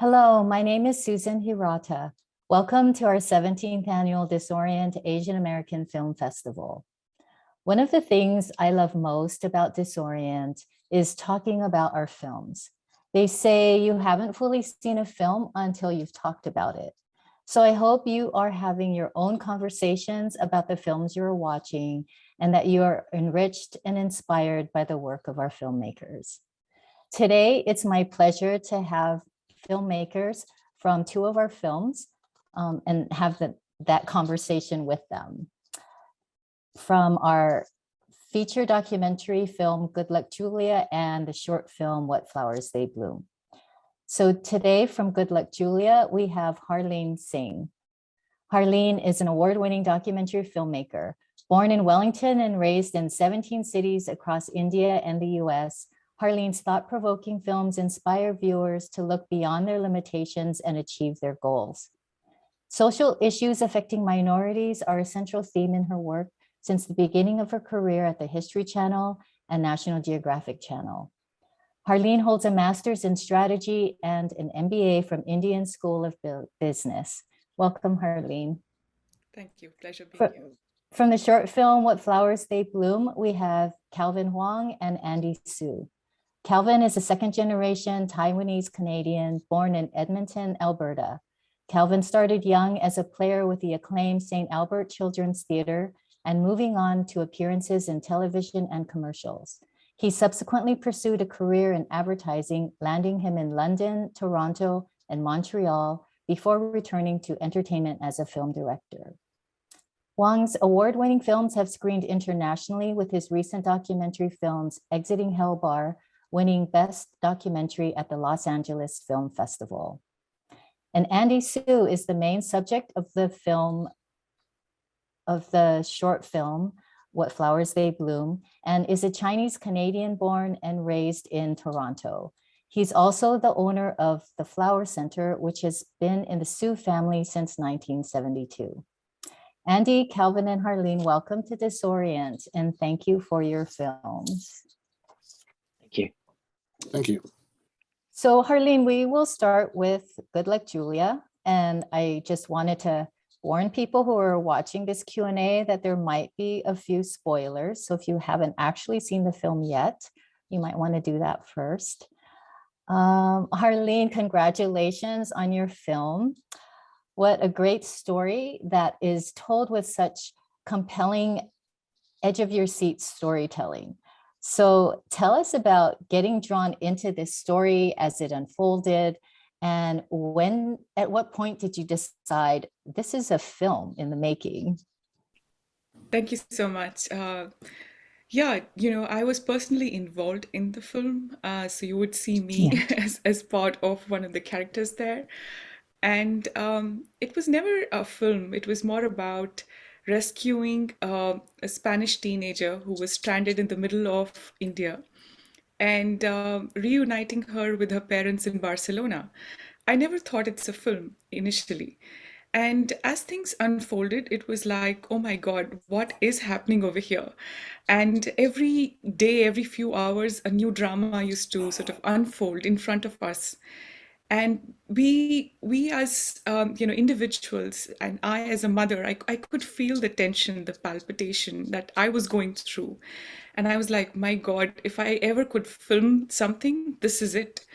Hello, my name is Susan Hirata. Welcome to our 17th annual DisOrient Asian American Film Festival. One of the things I love most about DisOrient is talking about our films. They say you haven't fully seen a film until you've talked about it. So I hope you are having your own conversations about the films you're watching and that you are enriched and inspired by the work of our filmmakers. Today, it's my pleasure to have filmmakers from two of our films and have that conversation with them. From our feature documentary film, Good Luck Julia, and the short film, What Flowers They Bloom. So today from Good Luck Julia, we have Harleen Singh. Harleen is an award-winning documentary filmmaker. Born in Wellington and raised in 17 cities across India and the US, Harleen's thought-provoking films inspire viewers to look beyond their limitations and achieve their goals. Social issues affecting minorities are a central theme in her work since the beginning of her career at the History Channel and National Geographic Channel. Harleen holds a master's in strategy and an MBA from Indian School of Business. Welcome, Harleen. Thank you. Pleasure being here. From the short film, What Flowers They Bloom, we have Calvin Hwang and Andy Sue. Calvin is a second-generation Taiwanese Canadian born in Edmonton, Alberta. Calvin started young as a player with the acclaimed St. Albert Children's Theatre and moving on to appearances in television and commercials. He subsequently pursued a career in advertising, landing him in London, Toronto, and Montreal before returning to entertainment as a film director. Hwang's award-winning films have screened internationally with his recent documentary films, Exiting Hell Bar, winning Best Documentary at the Los Angeles Film Festival. And Andy Sue is the main subject of the short film, What Flowers They Bloom, and is a Chinese Canadian born and raised in Toronto. He's also the owner of the Flower Center, which has been in the Sue family since 1972. Andy, Calvin, and Harleen, welcome to DisOrient, and thank you for your films. Thank you. Thank you. So Harleen, we will start with Good Luck Julia. And I just wanted to warn people who are watching this Q&A that there might be a few spoilers. So if you haven't actually seen the film yet, you might want to do that first. Harleen, congratulations on your film. What a great story that is told with such compelling edge of your seat storytelling. So tell us about getting drawn into this story as it unfolded, and at what point did you decide this is a film in the making? Thank you so much. Yeah, I was personally involved in the film, so you would see me as part of one of the characters there. And it was never a film. It was more about rescuing a Spanish teenager who was stranded in the middle of India and reuniting her with her parents in Barcelona. I never thought it's a film initially. And as things unfolded, it was like, oh my God, what is happening over here? And every day, every few hours, a new drama used to sort of unfold in front of us. And we as individuals, and I as a mother, I could feel the tension, the palpitation that I was going through. And I was like, my God, if I ever could film something, this is it.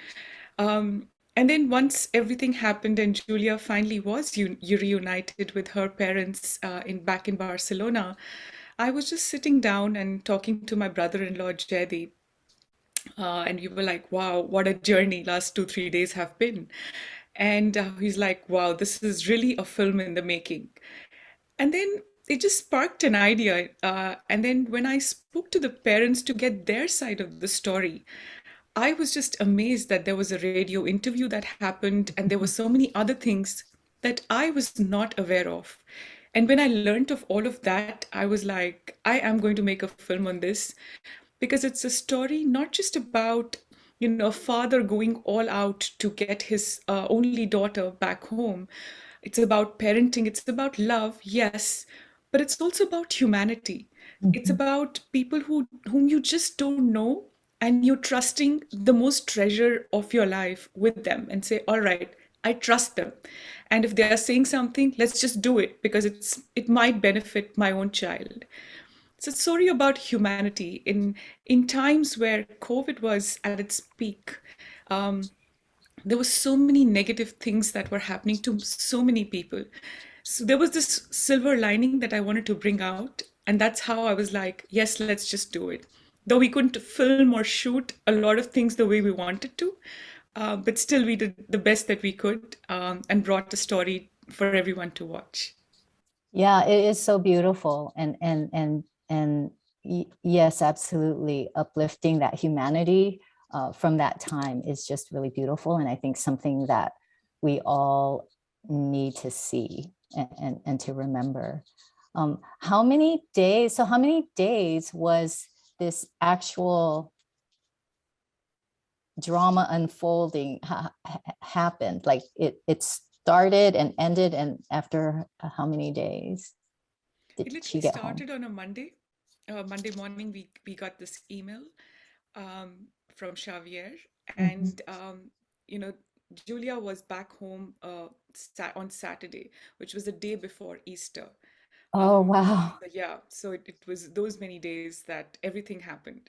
And then once everything happened and Julia finally was reunited with her parents back in Barcelona, I was just sitting down and talking to my brother-in-law, Jaydeep. And we were like, wow, what a journey last 2-3 days have been. And he's like, wow, this is really a film in the making. And then it just sparked an idea. And then when I spoke to the parents to get their side of the story, I was just amazed that there was a radio interview that happened and there were so many other things that I was not aware of. And when I learned of all of that, I was like, I am going to make a film on this because it's a story not just about, a father going all out to get his only daughter back home. It's about parenting, it's about love, yes, but it's also about humanity. It's about people whom you just don't know, and you're trusting the most treasure of your life with them and say, all right, I trust them. And if they are saying something, let's just do it because it might benefit my own child. It's a story about humanity in times where COVID was at its peak. Um, there were so many negative things that were happening to so many people. So there was this silver lining that I wanted to bring out. And that's how I was like, yes, let's just do it. Though we couldn't film or shoot a lot of things the way we wanted to, but still we did the best that we could, and brought a story for everyone to watch. Yeah, it is so beautiful, and yes, absolutely, uplifting that humanity from that time is just really beautiful, and I think something that we all need to see and to remember. How many days? So how many days was this actual drama unfolding happened? Like it started and ended, and after how many days It did she literally get home? started on a Monday. Monday morning, we got this email from Xavier, Mhm. and you know, Julia was back home on Saturday, which was the day before Easter. Oh, wow. So yeah, so it was those many days that everything happened.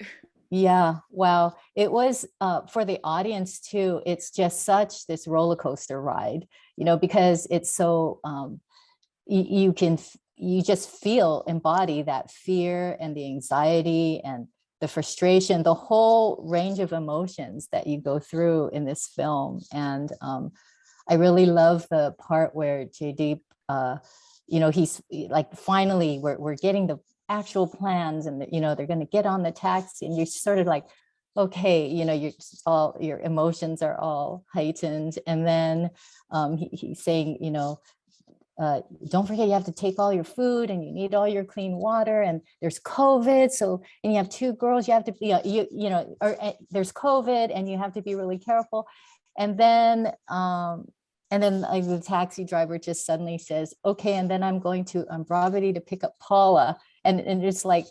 Yeah, wow. It was for the audience too. It's just such this roller coaster ride, because it's so you can you just feel embody that fear and the anxiety and the frustration, the whole range of emotions that you go through in this film. And I really love the part where JD, he's like, finally, we're getting the actual plans, and they're going to get on the taxi, and you're sort of like, okay, your emotions are all heightened, and then he's saying, don't forget you have to take all your food and you need all your clean water, and there's COVID, so, and you have two girls, you have to be there's COVID and you have to be really careful. And then like, the taxi driver just suddenly says, okay, and then I'm going to Brevity to pick up Paula, and it's like,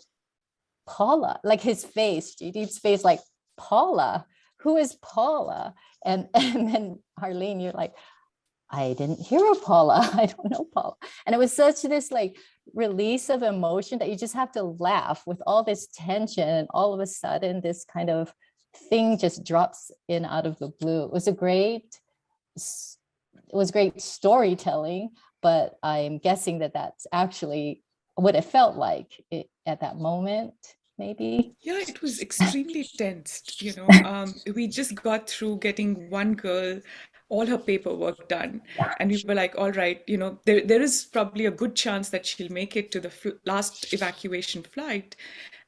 Paula, like his face, JD's face, like, Paula, who is Paula? And then Harleen, you're like, I didn't hear of Paula. I don't know Paula. And it was such this like release of emotion that you just have to laugh with all this tension. And all of a sudden, this kind of thing just drops in out of the blue. It was great storytelling, but I'm guessing that that's actually what it felt like at that moment, maybe. Yeah, it was extremely tensed, We just got through getting one girl all her paperwork done. And we were like, all right, there is probably a good chance that she'll make it to the last evacuation flight.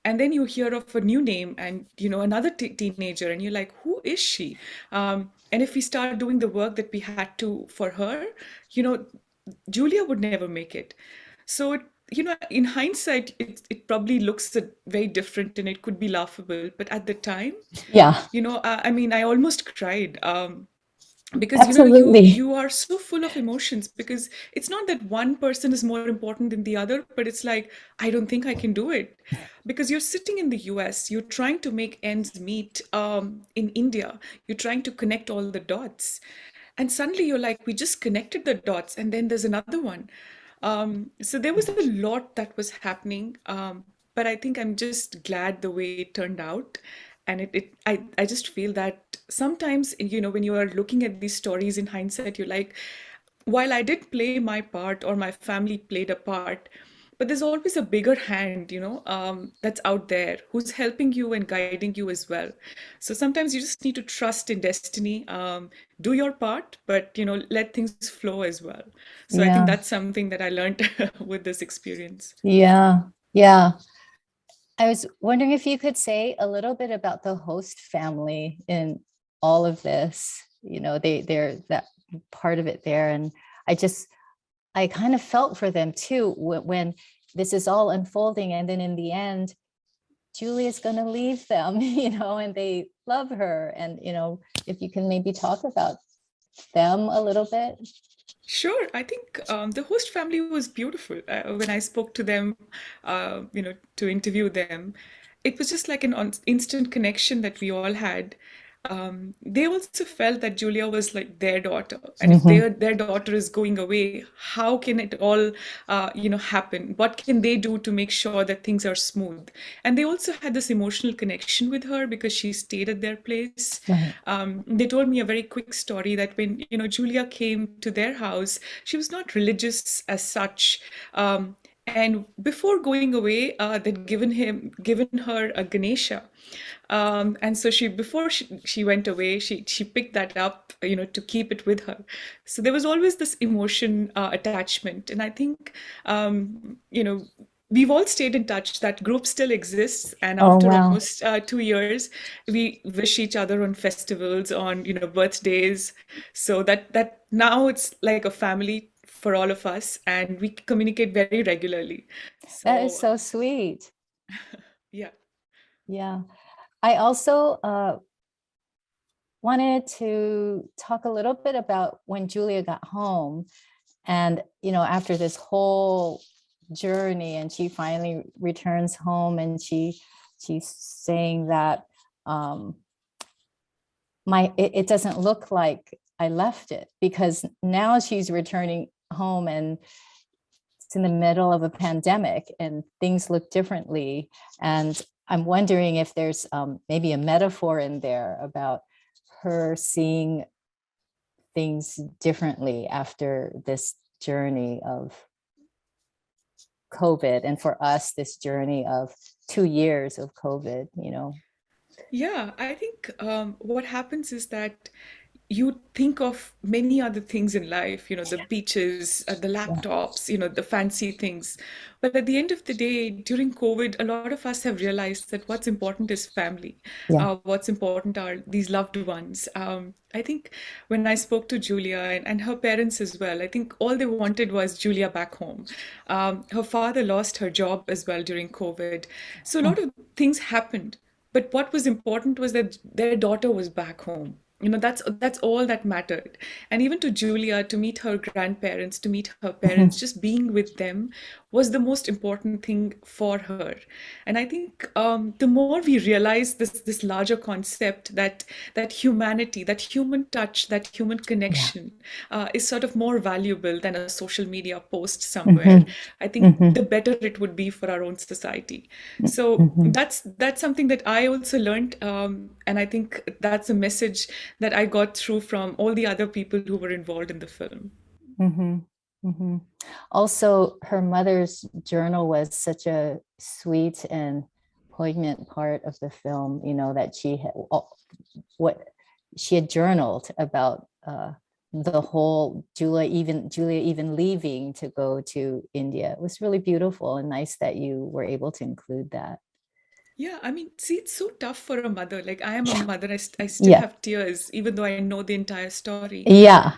And then you hear of a new name and, another teenager, and you're like, who is she? And if we start doing the work that we had to for her, you know, Julia would never make it. So, in hindsight, it probably looks very different and it could be laughable. But at the time, Yeah, I mean, I almost cried. Because absolutely. you are so full of emotions, because it's not that one person is more important than the other, but it's like, I don't think I can do it, because you're sitting in the US, you're trying to make ends meet, in India, you're trying to connect all the dots, and suddenly you're like, we just connected the dots and then there's another one. So there was a lot that was happening, but I think I'm just glad the way it turned out. And I just feel that sometimes, when you are looking at these stories in hindsight, you're like, while I did play my part or my family played a part, but there's always a bigger hand, that's out there who's helping you and guiding you as well. So sometimes you just need to trust in destiny, do your part, but let things flow as well. So I think Yeah, that's something that I learned with this experience. yeah, yeah. I was wondering if you could say a little bit about the host family in all of this. They're that part of it there. And I kind of felt for them too when this is all unfolding. And then in the end, Julia's going to leave them, and they love her. And, if you can maybe talk about them a little bit. Sure, I think the host family was beautiful. When I spoke to them, to interview them, it was just like an instant connection that we all had. They also felt that Julia was like their daughter, and if their daughter is going away, how can it all happen? What can they do to make sure that things are smooth? And they also had this emotional connection with her because she stayed at their place. Right. They told me a very quick story that when Julia came to their house, she was not religious as such. And before going away, they'd given her a Ganesha, and so before she went away, she picked that up, to keep it with her. So there was always this emotion attachment, and I think, we've all stayed in touch. That group still exists, and Oh, after wow. almost 2 years, we wish each other on festivals, on birthdays, so that now it's like a family for all of us, and we communicate very regularly. That is So so sweet. yeah. Yeah. I also wanted to talk a little bit about when Julia got home and, after this whole journey and she finally returns home and she's saying that it doesn't look like I left it, because now she's returning home and it's in the middle of a pandemic and things look differently. And I'm wondering if there's maybe a metaphor in there about her seeing things differently after this journey of COVID, and for us, this journey of 2 years of COVID, Yeah, I think what happens is that you think of many other things in life, the beaches, the Yeah. laptops, the fancy things. But at the end of the day, during COVID, a lot of us have realized that what's important is family. Yeah. What's important are these loved ones. I think when I spoke to Julia and her parents as well, I think all they wanted was Julia back home. Her father lost her job as well during COVID. So a lot of things happened. But what was important was that their daughter was back home. That's all that mattered. And even to Julia, to meet her grandparents, to meet her parents, just being with them was the most important thing for her. And I think the more we realize this larger concept, that humanity, that human touch, that human connection is sort of more valuable than a social media post somewhere, I think the better it would be for our own society. So that's something that I also learned, and I think that's a message that I got through from all the other people who were involved in the film. Also, her mother's journal was such a sweet and poignant part of the film, that she had journaled about the whole Julia even leaving to go to India. It was really beautiful and nice that you were able to include that. Yeah, I mean, see, it's so tough for a mother. Like, I am a Yeah. mother, I still Yeah. have tears, even though I know the entire story. Yeah.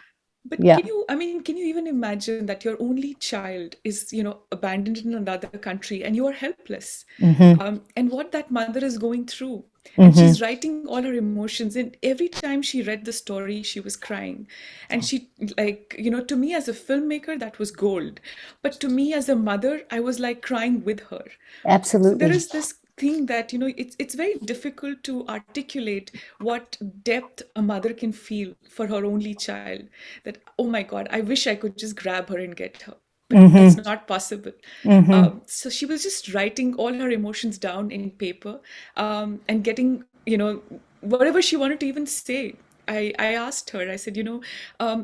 But Yeah. can you even imagine that your only child is, abandoned in another country and you are helpless? And what that mother is going through. And she's writing all her emotions. And every time she read the story, she was crying. And she, like, to me as a filmmaker, that was gold. But to me as a mother, I was like crying with her. So there Absolutely. is this thing that it's very difficult to articulate what depth a mother can feel for her only child, that, oh my god, I wish I could just grab her and get her, but that's not possible. So she was just writing all her emotions down in paper, and getting whatever she wanted to even say. I asked her, I said,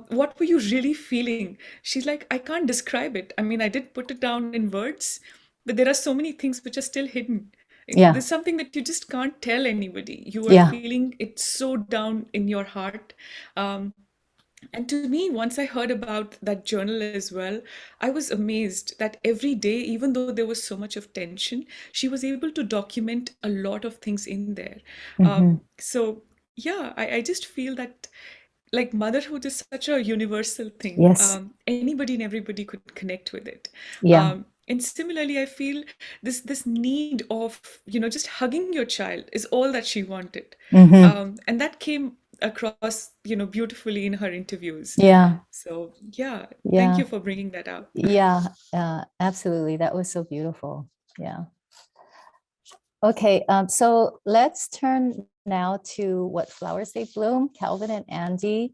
what were you really feeling? She's like, I can't describe it. I mean, I did put it down in words, but there are so many things which are still hidden. Yeah. There's something that you just can't tell anybody. You are Yeah. feeling it so down in your heart. And to me, once I heard about that journal as well, I was amazed that every day, even though there was so much of tension, she was able to document a lot of things in there. So, yeah, I just feel that like motherhood is such a universal thing. Yes. Anybody and everybody could connect with it. Yeah. And similarly, I feel this need of just hugging your child is all that she wanted, and that came across beautifully in her interviews. Yeah. So yeah, Yeah. thank you for bringing that up. Yeah. Absolutely. That was so beautiful. Yeah. Okay, so let's turn now to What Flowers They Bloom, Calvin and Andy.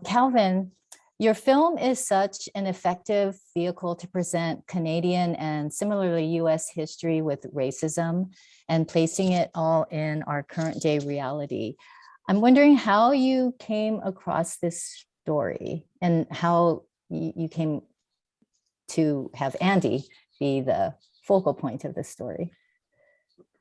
Calvin, your film is such an effective vehicle to present Canadian and similarly US history with racism and placing it all in our current day reality. I'm wondering how you came across this story and how you came to have Andy be the focal point of the story.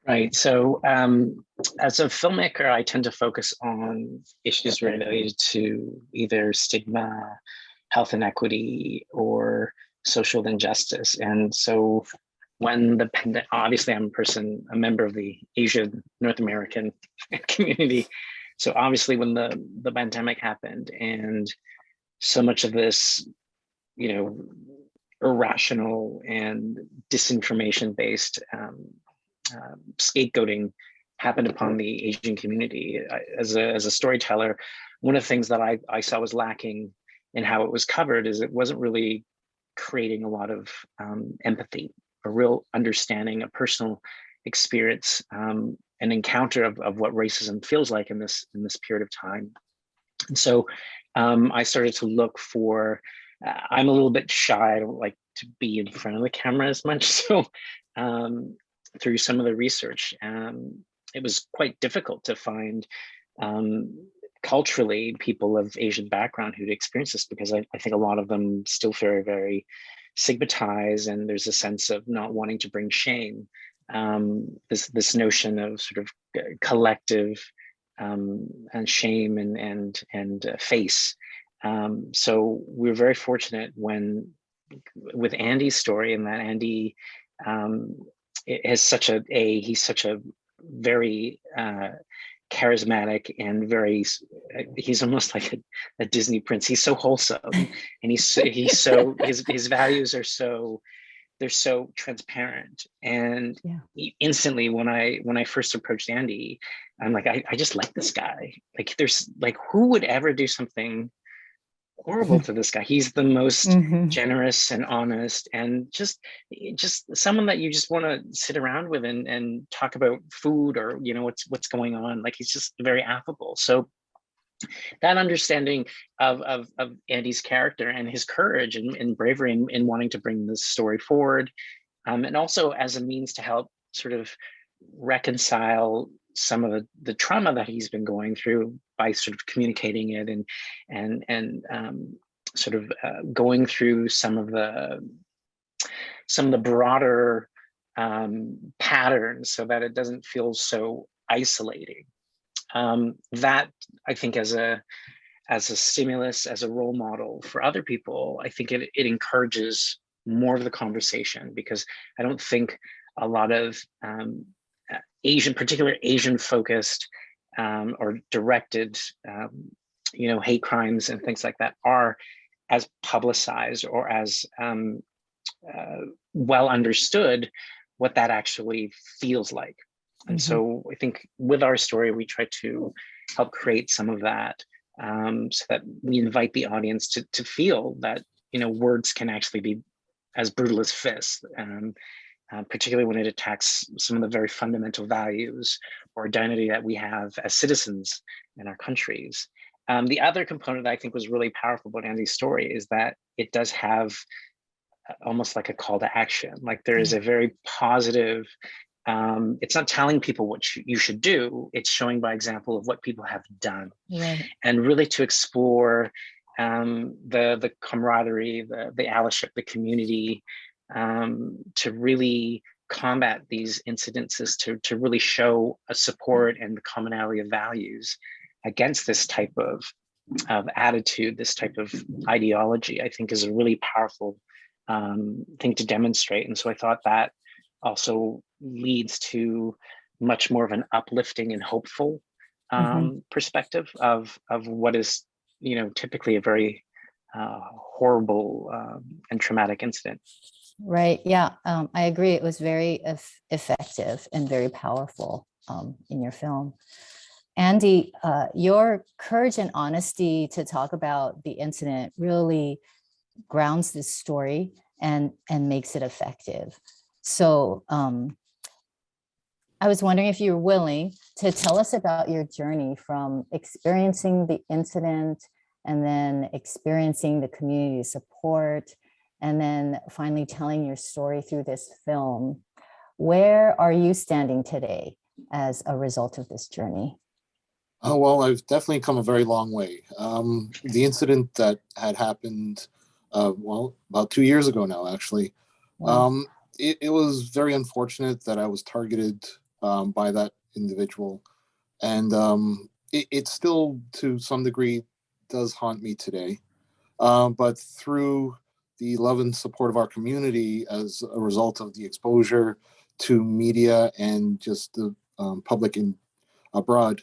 Right. So, as a filmmaker, I tend to focus on issues related to either stigma, health inequity, or social injustice. And so, when the pandemic, obviously, I'm a member of the Asian North American community. So, obviously, when the pandemic happened, and so much of this, you know, irrational and disinformation based scapegoating happened upon the Asian community. As a storyteller, one of the things that I saw was lacking in how it was covered is it wasn't really creating a lot of empathy, a real understanding, a personal experience, an encounter of what racism feels like in this period of time. And so I started to look for. I'm a little bit shy. I don't like to be in front of the camera as much. So through some of the research, it was quite difficult to find culturally people of Asian background who'd experienced this, because I think a lot of them still feel very stigmatized, and there's a sense of not wanting to bring shame. This notion of sort of collective and shame and face. So we were very fortunate with Andy's story, and that Andy is he's such a very charismatic and he's almost like a Disney prince. He's so wholesome, and he's so his values are so, they're so transparent. And instantly when I first approached Andy, I'm like, I just like this guy. Like, there's like, who would ever do something horrible to this guy? He's the most generous and honest, and just someone that you just want to sit around with and talk about food, or what's going on. Like, he's just very affable. So that understanding of Andy's character and his courage and bravery in wanting to bring this story forward, and also as a means to help sort of reconcile some of the trauma that he's been going through by sort of communicating it and sort of going through some of the broader patterns, so that it doesn't feel so isolating. That, I think, as a stimulus, as a role model for other people, I think it encourages more of the conversation, because I don't think a lot of particular Asian focused or directed hate crimes and things like that are as publicized or as well understood what that actually feels like. And so I think with our story, we try to help create some of that, so that we invite the audience to feel that, words can actually be as brutal as fists, particularly when it attacks some of the very fundamental values or identity that we have as citizens in our countries. The other component that I think was really powerful about Andy's story is that it does have almost like a call to action. Like, there is a very positive, it's not telling people what you should do, it's showing by example of what people have done. Right. And really to explore the camaraderie, the allyship, the community, to really combat these incidences, to really show a support and the commonality of values against this type of attitude, this type of ideology, I think is a really powerful thing to demonstrate. And so I thought that also leads to much more of an uplifting and hopeful perspective of what is, typically a very horrible and traumatic incident. Right. Yeah, I agree. It was very effective and very powerful in your film. Andy, your courage and honesty to talk about the incident really grounds this story and makes it effective. So I was wondering if you were willing to tell us about your journey from experiencing the incident and then experiencing the community support and then finally telling your story through this film. Where are you standing today as a result of this journey? Oh, well, I've definitely come a very long way. The incident that had happened, about 2 years ago now, actually, Wow. it was very unfortunate that I was targeted by that individual. And it still, to some degree, does haunt me today. But through the love and support of our community as a result of the exposure to media and just the public in abroad,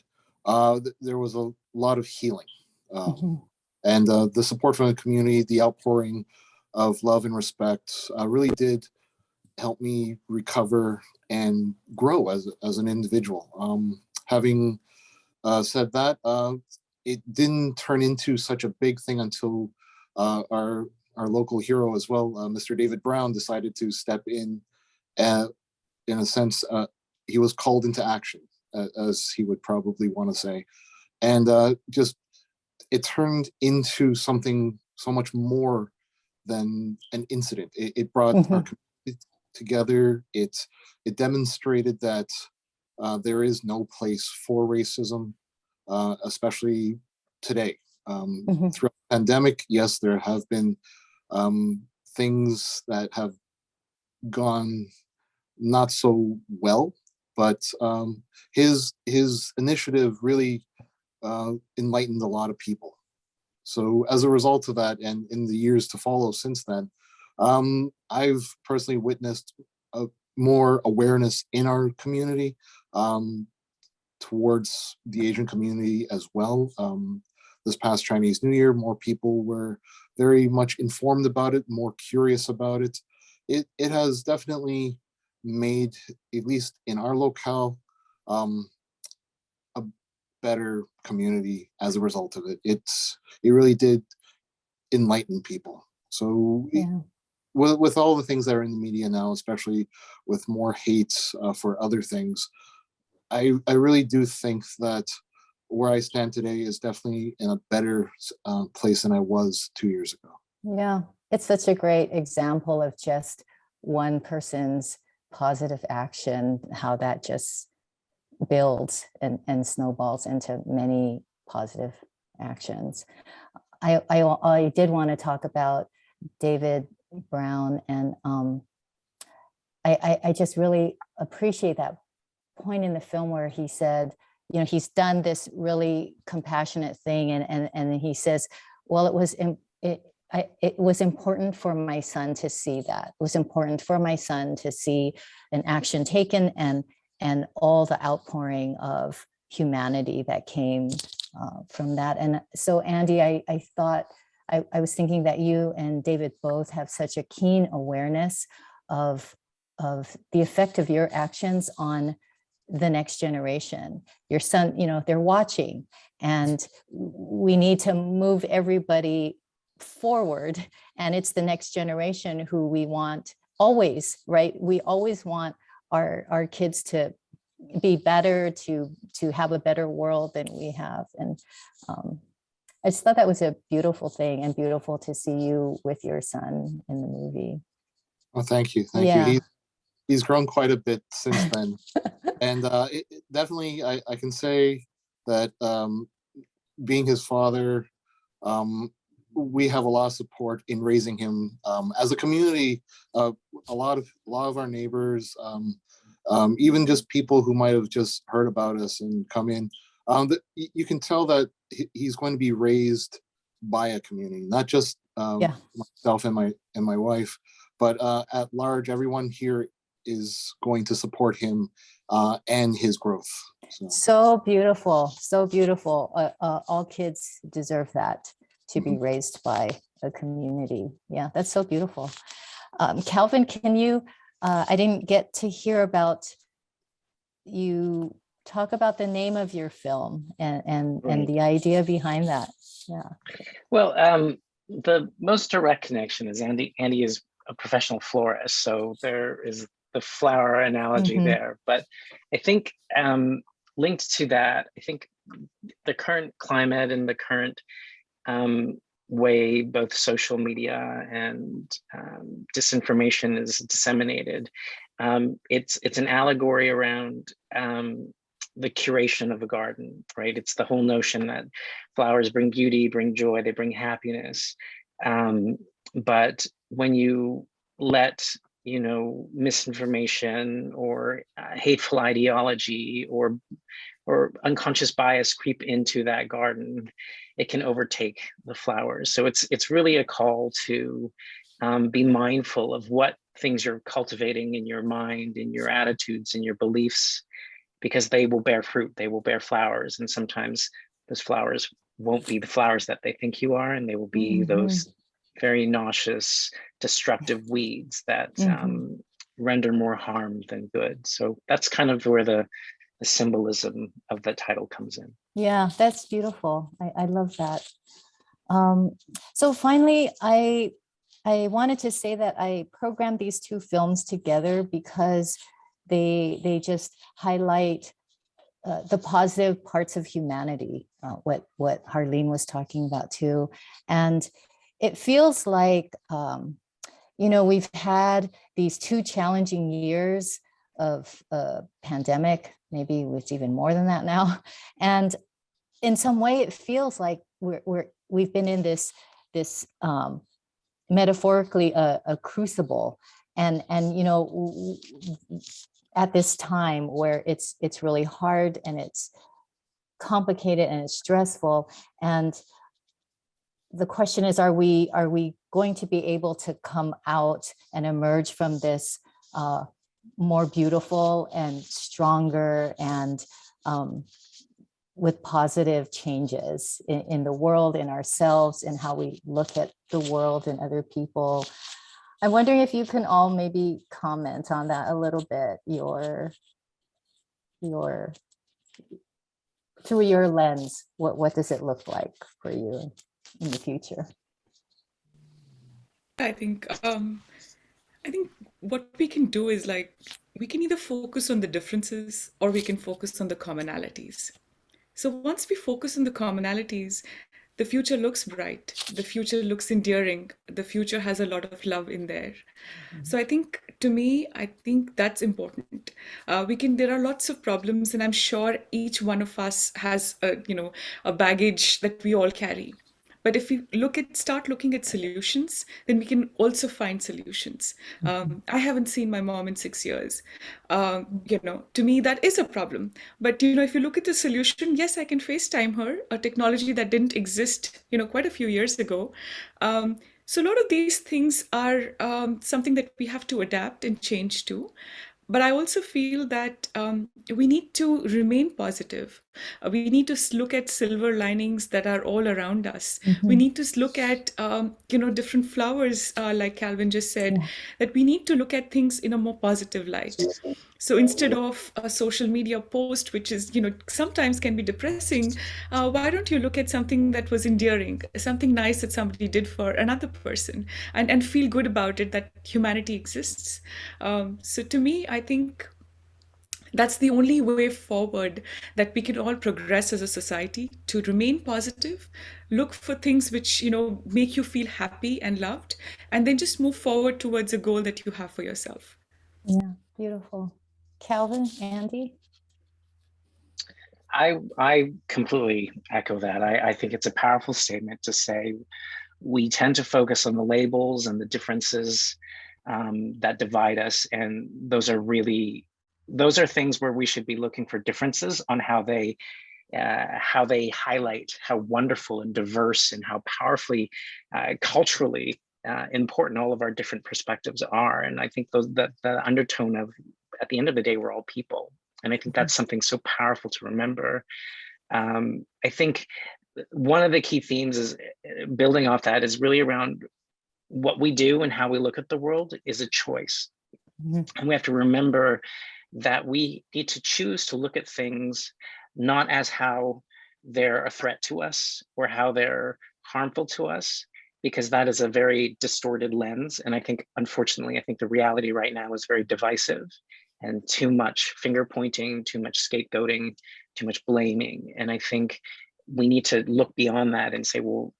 there was a lot of healing. Mhm. And the support from the community, the outpouring of love and respect really did help me recover and grow as an individual. Having said that, it didn't turn into such a big thing until our local hero as well, Mr. David Brown, decided to step uh, in a sense. He was called into action, as he would probably want to say, and just it turned into something so much more than an incident. It brought our Mhm. community together. It demonstrated that there is no place for racism, especially today. Mhm. Throughout the pandemic, yes, there have been things that have gone not so well, but his initiative really enlightened a lot of people. So as a result of that, and in the years to follow since then, I've personally witnessed more awareness in our community um, towards the Asian community as well. This past Chinese New Year, more people were very much informed about it, more curious about it. It has definitely made, at least in our locale, um, a better community as a result of it. It really did enlighten people. So Yeah. with all the things that are in the media now, especially with more hate for other things, I really do think that where I stand today is definitely in a better place than I was 2 years ago. Yeah, it's such a great example of just one person's positive action, how that just builds and snowballs into many positive actions. I did want to talk about David Brown, and I just really appreciate that point in the film where he said, you know, he's done this really compassionate thing, and he says, well, it was important for my son to see that. It was important for my son to see an action taken and all the outpouring of humanity that came from that. And so, Andy, I thought I was thinking that you and David both have such a keen awareness of the effect of your actions on the next generation. Your son, you know, they're watching, and we need to move everybody forward, and it's the next generation who we want always, right? We always want our kids to be better, to have a better world than we have. And I just thought that was a beautiful thing, and beautiful to see you with your son in the movie. Well, thank you, thank you. Yeah. He's grown quite a bit since then, and definitely I can say that being his father, um, we have a lot of support in raising him. As a community, a lot of our neighbors, even just people who might have just heard about us and come in, you can tell that he's going to be raised by a community, not just Yeah. myself and my wife, but at large, everyone here is going to support him and his growth. So beautiful, so beautiful. All kids deserve that, to be raised by a community. Yeah, that's so beautiful. Calvin, can you, I didn't get to hear about you talk about the name of your film and Right. the idea behind that. Yeah. Well, the most direct connection is Andy is a professional florist, so there is the flower analogy there. But I think linked to that, I think the current climate and the current way both social media and disinformation is disseminated, it's an allegory around the curation of a garden, right? It's the whole notion that flowers bring beauty, bring joy, they bring happiness. But when you let, you know, misinformation or hateful ideology or unconscious bias creep into that garden, it can overtake the flowers. So it's really a call to be mindful of what things you're cultivating in your mind, in your attitudes, in your beliefs, because they will bear fruit, they will bear flowers. And sometimes those flowers won't be the flowers that they think you are, and they will be those very nauseous, destructive weeds that render more harm than good. So that's kind of where the symbolism of the title comes in. Yeah, that's beautiful. I love that. So finally, I wanted to say that I programmed these two films together because they just highlight the positive parts of humanity, what Harleen was talking about too. And it feels like, you know, we've had these 2 challenging years of pandemic, maybe it's even more than that now. And in some way, it feels like we've been in this metaphorically a crucible, and you know, at this time where it's really hard and it's complicated and it's stressful. And the question is, are we going to be able to come out and emerge from this more beautiful and stronger and with positive changes in the world, in ourselves, and how we look at the world and other people? I'm wondering if you can all maybe comment on that a little bit, through your lens, what does it look like for you in the future? I think what we can do is, like, we can either focus on the differences or we can focus on the commonalities. So once we focus on the commonalities, the future looks bright, the future looks endearing, the future has a lot of love in there. So I think, to me, I think that's important. There are lots of problems, and I'm sure each one of us has a baggage that we all carry. But if we start looking at solutions, then we can also find solutions. I haven't seen my mom in 6 years. To me, that is a problem. But, if you look at the solution, yes, I can FaceTime her, a technology that didn't exist, quite a few years ago. So a lot of these things are something that we have to adapt and change to. But I also feel that we need to remain positive. We need to look at silver linings that are all around us. We need to look at, different flowers, like Calvin just said, that we need to look at things in a more positive light. So instead of a social media post, which is, sometimes can be depressing, why don't you look at something that was endearing, something nice that somebody did for another person, and feel good about it, that humanity exists. So to me, I think that's the only way forward, that we can all progress as a society, to remain positive, look for things which, make you feel happy and loved, and then just move forward towards a goal that you have for yourself. Yeah, beautiful. Calvin, Andy? I completely echo that. I think it's a powerful statement to say we tend to focus on the labels and the differences that divide us. And those are things where we should be looking for differences on how they highlight how wonderful and diverse and how powerfully culturally important all of our different perspectives are. And I think the undertone of, at the end of the day, we're all people. And I think that's something so powerful to remember. I think one of the key themes is, building off that, is really around what we do and how we look at the world is a choice. And we have to remember that we need to choose to look at things not as how they're a threat to us or how they're harmful to us, because that is a very distorted lens. And I think, unfortunately, I think the reality right now is very divisive, and too much finger pointing, too much scapegoating, too much blaming. And I think we need to look beyond that and say, well,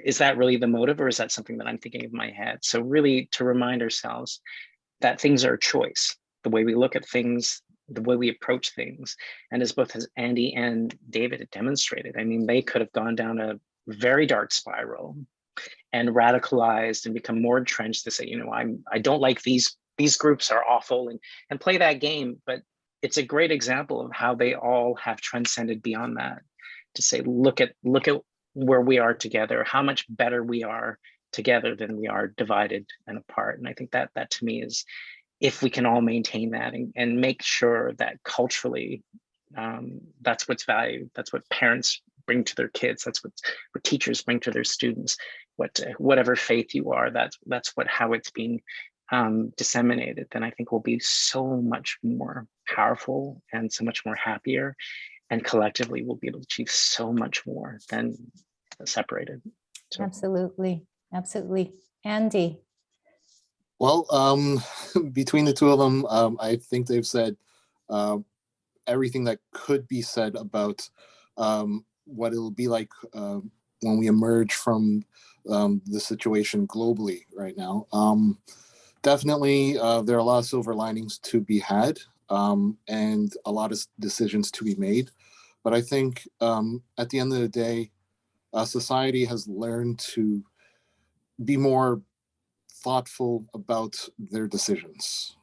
is that really the motive, or is that something that I'm thinking of in my head? So really to remind ourselves that things are a choice, the way we look at things, the way we approach things. And as both as Andy and David had demonstrated, I mean, they could have gone down a very dark spiral and radicalized and become more entrenched to say, you know, I don't like these groups are awful, and play that game. But it's a great example of how they all have transcended beyond that, to say, look at where we are together, how much better we are together than we are divided and apart. And I think that to me is, if we can all maintain that and make sure that culturally, that's what's valued, that's what parents bring to their kids, that's what teachers bring to their students, whatever faith you are, that's how it's being disseminated, then I think we'll be so much more powerful and so much more happier, and collectively we'll be able to achieve so much more than separated. So. Absolutely. Andy. Well, between the two of them, I think they've said everything that could be said about what it'll be like when we emerge from the situation globally right now. Definitely, there are a lot of silver linings to be had, and a lot of decisions to be made. But I think at the end of the day, society has learned to be more thoughtful about their decisions.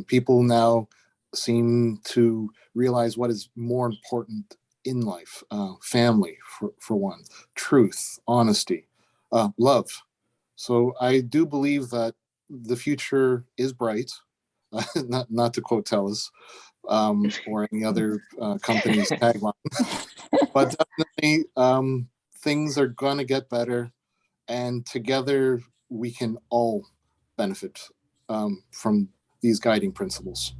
People now seem to realize what is more important in life: family, for one, truth, honesty, love. So I do believe that the future is bright, not to quote TELUS or any other company's tagline, but definitely things are going to get better, and together we can all benefit from these guiding principles.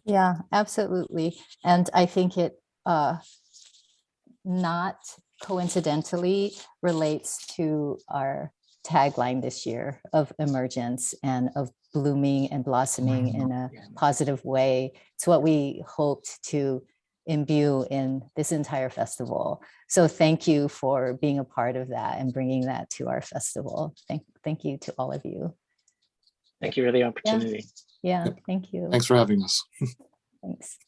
Yeah, absolutely. And I think it not coincidentally relates to our tagline this year of emergence and of blooming and blossoming in a positive way. It's what we hoped to imbue in this entire festival. So thank you for being a part of that and bringing that to our festival. Thank you to all of you. Thank you for the opportunity. Yeah, thank you. Thanks for having us. Thanks.